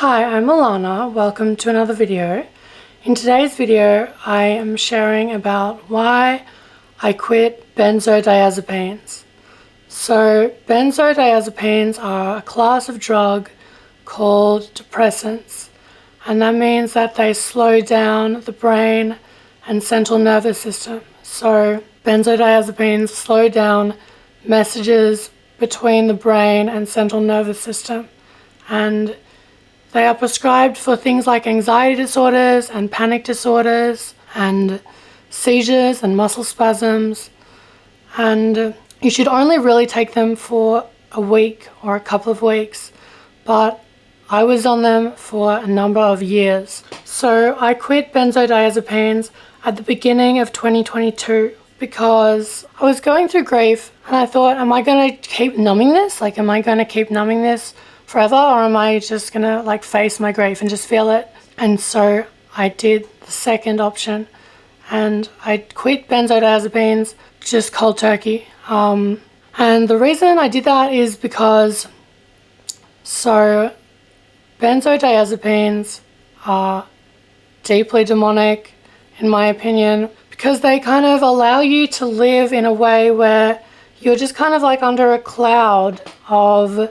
Hi, I'm Alana. Welcome to another video. In today's video, I am sharing about why I quit benzodiazepines. So, benzodiazepines are a class of drug called depressants, and that means that they slow down the brain and central nervous system. So, benzodiazepines slow down messages between the brain and central nervous system, and they are prescribed for things like anxiety disorders and panic disorders and seizures and muscle spasms. And you should only really take them for a week or a couple of weeks, but I was on them for a number of years. So I quit benzodiazepines at the beginning of 2022 because I was going through grief and I thought, am I going to keep numbing this? Am I going to keep numbing this forever, or am I just gonna face my grief and just feel it? And so I did the second option and I quit benzodiazepines just cold turkey. And the reason I did that is because benzodiazepines are deeply demonic in my opinion, because they kind of allow you to live in a way where you're just kind of under a cloud of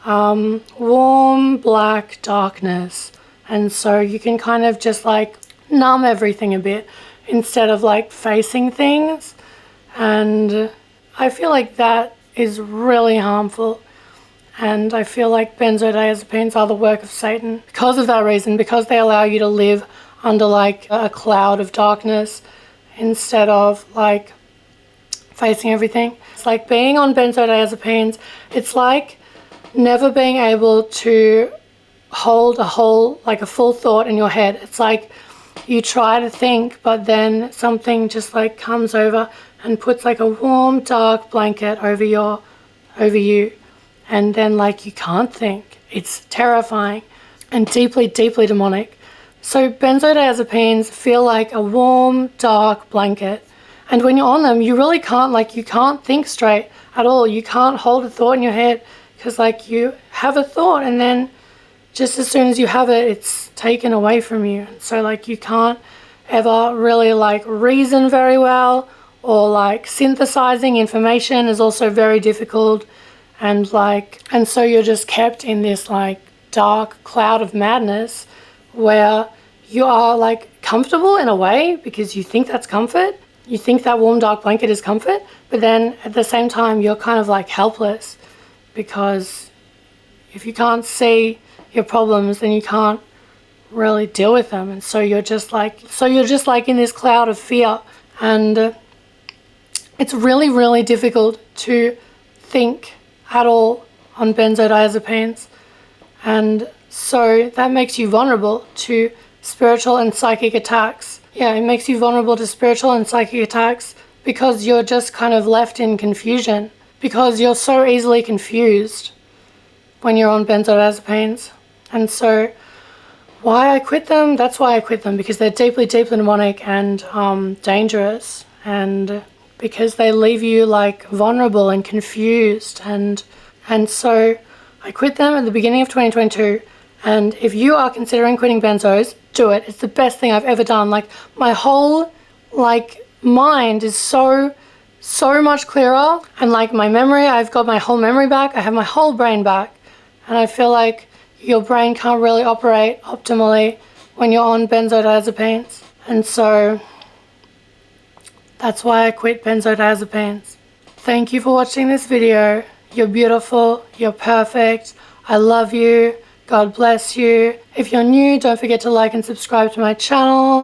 warm black darkness, and so you can kind of just numb everything a bit instead of facing things, and I feel like that is really harmful, and I feel like benzodiazepines are the work of Satan because of that reason, because they allow you to live under a cloud of darkness instead of facing everything. It's like being on benzodiazepines, it's like never being able to hold a full thought in your head. It's like you try to think, but then something just comes over and puts a warm dark blanket over you, and then you can't think. It's terrifying and deeply demonic. So benzodiazepines feel like a warm dark blanket, and when you're on them you really can't you can't think straight at all. You can't hold a thought in your head, because you have a thought and then just as soon as you have it, it's taken away from you. So you can't ever really reason very well, or synthesizing information is also very difficult, and so you're just kept in this dark cloud of madness where you are comfortable in a way because you think that's comfort. You think that warm dark blanket is comfort, but then at the same time you're kind of helpless, because if you can't see your problems, then you can't really deal with them, and so you're just in this cloud of fear, and it's really difficult to think at all on benzodiazepines, and so that makes you vulnerable to spiritual and psychic attacks. Yeah, it makes you vulnerable to spiritual and psychic attacks because you're just kind of left in confusion, because you're so easily confused when you're on benzodiazepines. And so why I quit them, that's why I quit them, because they're deeply demonic and dangerous, and because they leave you vulnerable and confused, and so I quit them at the beginning of 2022. And if you are considering quitting benzos, do it. It's the best thing I've ever done. My whole mind is so much clearer, and my memory, I've got my whole memory back. I have my whole brain back, and I feel your brain can't really operate optimally when you're on benzodiazepines, and so that's why I quit benzodiazepines. Thank you for watching this video. You're beautiful, you're perfect, I love you, God bless you. If you're new, don't forget to like and subscribe to my channel.